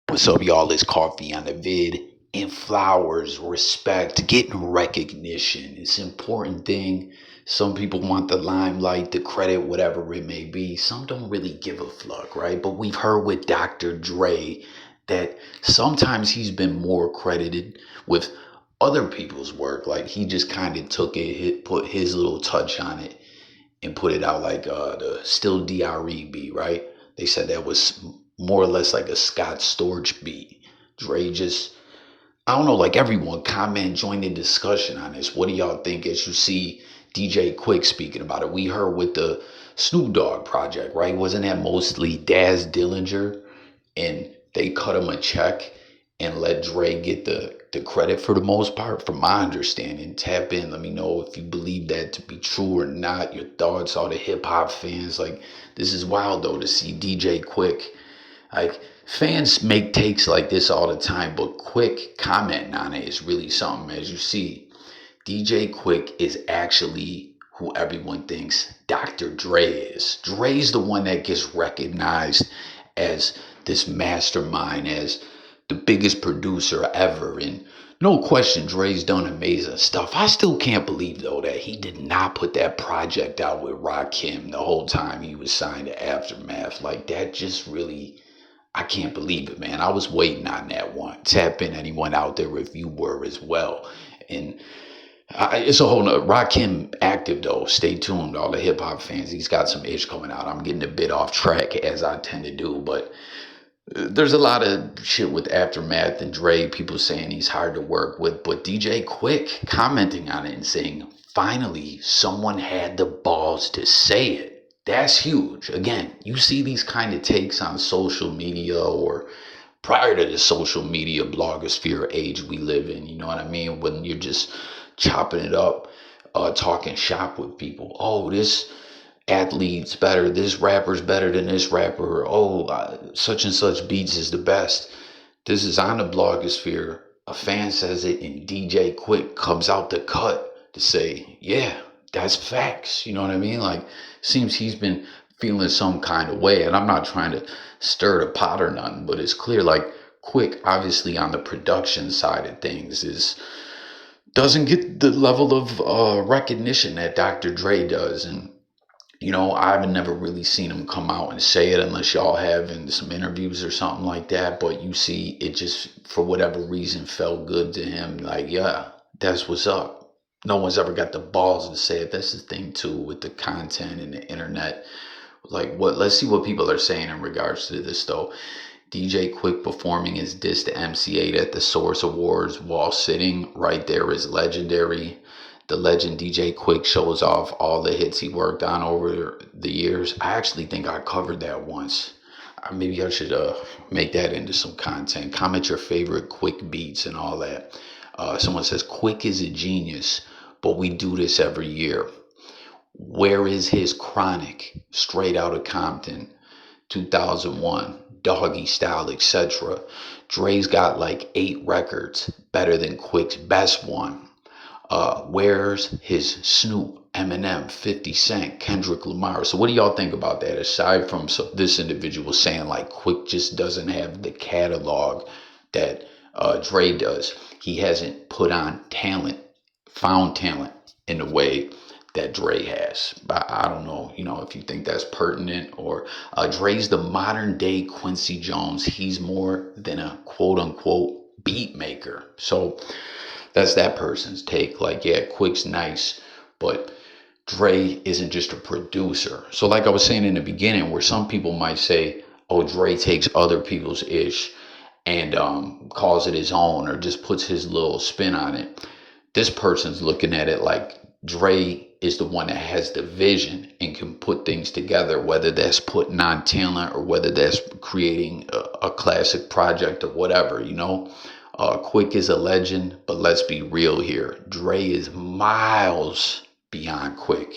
What's up, y'all? It's Coffee on the vid. And flowers, respect, getting recognition. It's an important thing. Some people want the limelight, the credit, whatever it may be. Some don't really give a fuck, right? But we've heard with Dr. Dre that sometimes he's been more credited with other people's work. Like he just kind of took it, put his little touch on it, and put it out like the Still DRE beat, right? They said that was more or less like a Scott Storch beat. Dre just, I don't know, like everyone comment, join the discussion on this. What do y'all think as you see DJ Quik speaking about it? We heard with the Snoop Dogg project, right? Wasn't that mostly Daz Dillinger? And they cut him a check and let Dre get the credit for the most part, from my understanding. Tap in, let me know if you believe that to be true or not. Your thoughts, all the hip hop fans. Like, this is wild though to see DJ Quik. Like, fans make takes like this all the time, but Quik commenting on it is really something. As you see, DJ Quik is actually who everyone thinks Dr. Dre is. Dre's the one that gets recognized as this mastermind, as the biggest producer ever. And no question, Dre's done amazing stuff. I still can't believe, though, that he did not put that project out with Rakim the whole time he was signed to Aftermath. Like, that just really, I can't believe it, man. I was waiting on that one. Tap in, anyone out there, if you were as well. And it's a whole nother. Rakim active though. Stay tuned, all the hip hop fans. He's got some ish coming out. I'm getting a bit off track as I tend to do, but there's a lot of shit with Aftermath and Dre. People saying he's hard to work with, but DJ Quik commenting on it and saying, finally, someone had the balls to say it. That's huge. Again, you see these kind of takes on social media or prior to the social media blogosphere age we live in, you know what I mean? When you're just chopping it up, talking shop with people. Oh, this athlete's better. This rapper's better than this rapper. Oh, such and such beats is the best. This is on the blogosphere. A fan says it, and DJ Quik comes out the cut to say, yeah, that's facts. You know what I mean? Like, seems he's been feeling some kind of way. And I'm not trying to stir the pot or nothing, but it's clear, like, Quik, obviously on the production side of things, is doesn't get the level of recognition that Dr. Dre does. And you know, I've never really seen him come out and say it unless y'all have in some interviews or something like that. But you see, it just, for whatever reason, felt good to him. Like, yeah, that's what's up. No one's ever got the balls to say it. That's the thing, too, with the content and the internet. Like, what? Let's see what people are saying in regards to this, though. DJ Quik performing his diss to MC8 at the Source Awards while sitting right there is legendary. The legend DJ Quik shows off all the hits he worked on over the years. I actually think I covered that once. Maybe I should make that into some content. Comment your favorite Quik beats and all that. Someone says Quik is a genius, but we do this every year. Where is his Chronic? Straight out of Compton, 2001. Doggy Style, etc. Dre's got like 8 records better than Quik's best one. Where's his Snoop, Eminem, 50 Cent, Kendrick Lamar? So what do y'all think about that? Aside from this individual saying like Quik just doesn't have the catalog that Dre does. He hasn't put on talent, found talent in the way that Dre has. But I don't know, you know, if you think that's pertinent or Dre's the modern day Quincy Jones. He's more than a quote unquote beat maker. So that's that person's take. Like, yeah, Quik's nice, but Dre isn't just a producer. So like I was saying in the beginning, where some people might say, oh, Dre takes other people's ish and calls it his own or just puts his little spin on it. This person's looking at it like Dre is the one that has the vision and can put things together, whether that's putting on talent or whether that's creating a classic project or whatever, you know. Quik is a legend, but let's be real here. Dre is miles beyond Quik.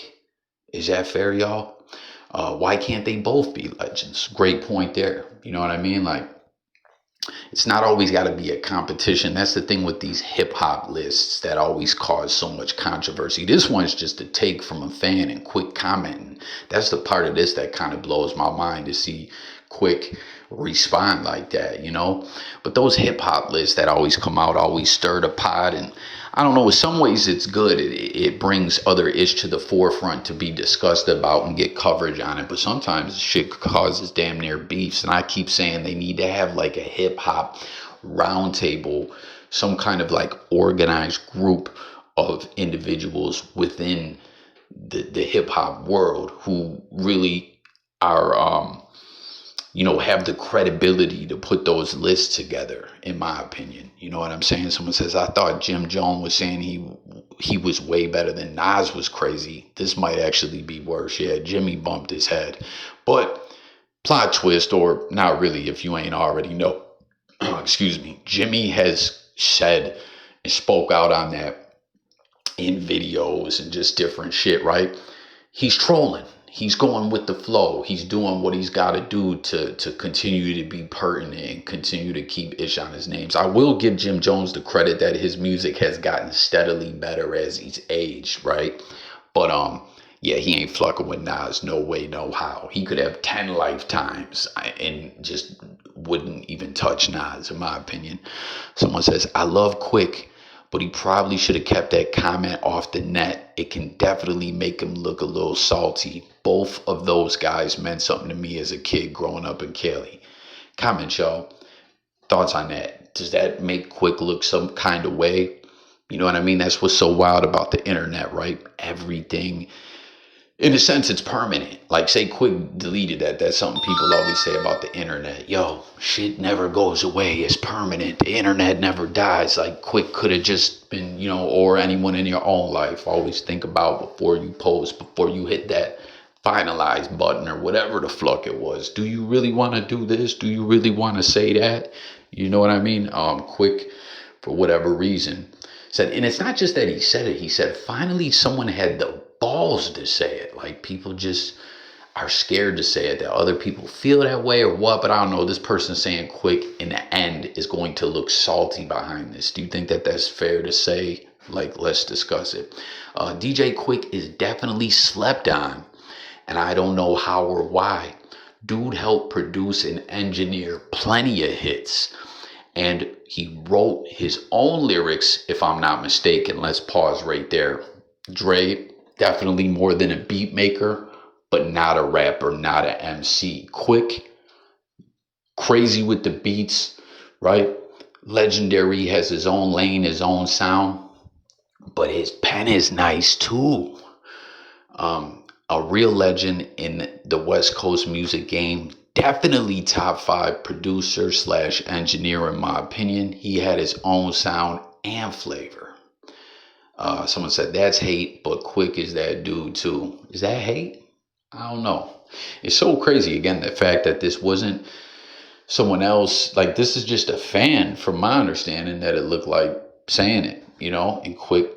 Is that fair, y'all? Why can't they both be legends? Great point there. You know what I mean? Like, it's not always got to be a competition. That's the thing with these hip hop lists that always cause so much controversy. This one's just a take from a fan and quick comment. That's the part of this that kind of blows my mind, to see Quik respond like that, you know. But those hip hop lists that always come out always stir the pot, and I don't know. In some ways, it's good. It brings other ish to the forefront to be discussed about and get coverage on it. But sometimes shit causes damn near beefs, and I keep saying they need to have like a hip hop roundtable, some kind of like organized group of individuals within the hip hop world who really are have the credibility to put those lists together, in my opinion. You know what I'm saying? Someone says, I thought Jim Jones was saying he was way better than Nas was crazy. This might actually be worse. Yeah, Jimmy bumped his head. But plot twist, or not really if you ain't already know. Excuse me. Jimmy has said and spoke out on that in videos and just different shit, right? He's trolling. He's going with the flow. He's doing what he's got to do to continue to be pertinent and continue to keep ish on his names. I will give Jim Jones the credit that his music has gotten steadily better as he's aged, right? But yeah, he ain't fucking with Nas. No way, no how. He could have 10 lifetimes and just wouldn't even touch Nas, in my opinion. Someone says, I love Quik, but he probably should have kept that comment off the net. It can definitely make him look a little salty. Both of those guys meant something to me as a kid growing up in Cali. Comment, y'all. Thoughts on that? Does that make Quik look some kind of way? You know what I mean? That's what's so wild about the internet, right? Everything, in a sense, it's permanent. Like, say Quik deleted that. That's something people always say about the internet. Yo, shit never goes away. It's permanent. The internet never dies. Like, Quik could have just been, or anyone in your own life. Always think about before you post, before you hit that finalize button or whatever the fuck it was. Do you really want to do this? Do you really want to say that? You know what I mean? Quik, for whatever reason, said, and it's not just that he said it. He said, finally, someone had the balls to say it. Like, people just are scared to say it, that other people feel that way or what, but I don't know. This person saying Quik in the end is going to look salty behind this. Do you think that that's fair to say? Like, let's discuss it. DJ Quik is definitely slept on, and I don't know how or why. Dude helped produce and engineer plenty of hits, and he wrote his own lyrics, if I'm not mistaken. Let's pause right there. Dre, definitely more than a beat maker, but not a rapper, not an MC. Quik, crazy with the beats, right? Legendary, has his own lane, his own sound, but his pen is nice too. A real legend in the West Coast music game. Definitely top 5 producer / engineer, in my opinion. He had his own sound and flavor. Someone said that's hate, but Quik is that dude too. Is that hate? I don't know. It's so crazy, again, the fact that this wasn't someone else. Like, this is just a fan, from my understanding, that it looked like saying it, and Quik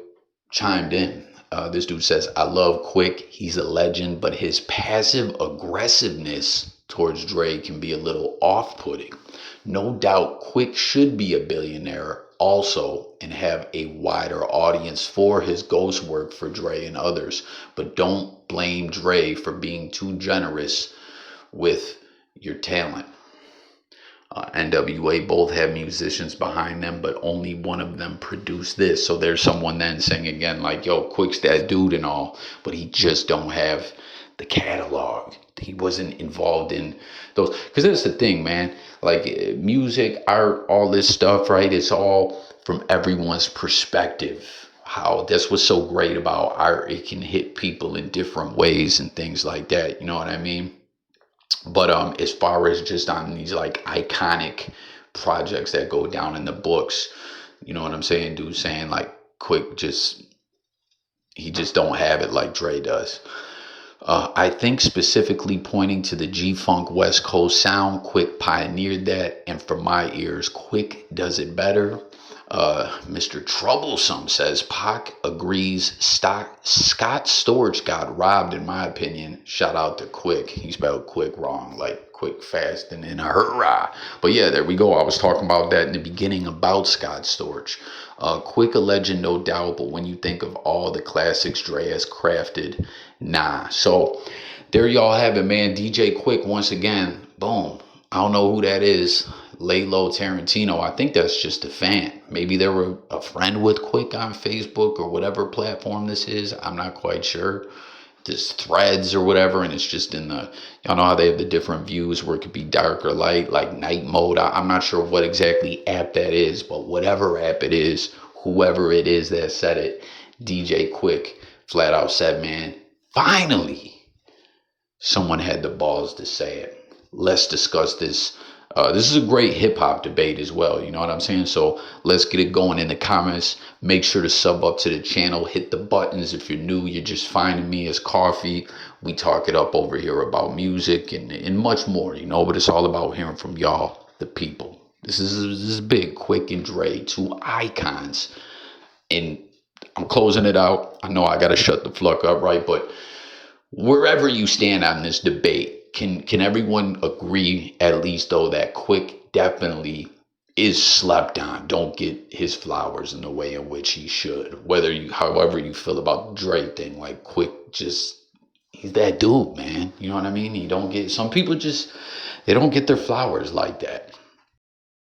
chimed in. This dude says, I love Quik. He's a legend, but his passive aggressiveness towards Dre can be a little off-putting. No doubt Quik should be a billionaire also and have a wider audience for his ghost work for Dre and others. But don't blame Dre for being too generous with your talent. NWA both have musicians behind them, but only one of them produced this. So there's someone then saying again, like, yo, Quik's that dude and all, but he just don't have the catalog. He wasn't involved in those. Because that's the thing, man. Like, music, art, all this stuff, right? It's all from everyone's perspective. How that's what's so great about art. It can hit people in different ways and things like that. You know what I mean? But as far as just on these like iconic projects that go down in the books, you know what I'm saying? Dude saying like Quik he just don't have it like Dre does. I think specifically pointing to the G-Funk West Coast sound, Quik pioneered that, and for my ears, Quik does it better. Mr. Troublesome says, Pac agrees Scott Storch got robbed, in my opinion. Shout out to Quik. He spelled Quik wrong, like quick, fast, and in a hurrah. But yeah, there we go. I was talking about that in the beginning about Scott Storch. Quik a legend, no doubt, but when you think of all the classics Dre has crafted, nah. So there y'all have it, man. DJ Quik, once again, boom. I don't know who that is. Laylo Tarantino. I think that's just a fan. Maybe they were a friend with Quik on Facebook or whatever platform this is. I'm not quite sure. This threads or whatever, and it's just in the, y'all know how they have the different views where it could be dark or light, like night mode. I'm not sure what exactly app that is, but whatever app it is, whoever it is that said it, DJ Quik flat out said, man, finally someone had the balls to say it. Let's discuss this. This is a great hip hop debate as well. You know what I'm saying? So let's get it going in the comments. Make sure to sub up to the channel. Hit the buttons. If you're new, you're just finding me as Coffee. We talk it up over here about music and much more, you know, but it's all about hearing from y'all, the people. This is big. Quik and Dre, two icons. And I'm closing it out. I know I got to shut the fuck up, right? But wherever you stand on this debate, can everyone agree at least though that Quik definitely is slept on? Don't get his flowers in the way in which he should. Whether you, however you feel about the Drake thing, like Quik just, he's that dude, man. You know what I mean? He don't get, some people just, they don't get their flowers like that.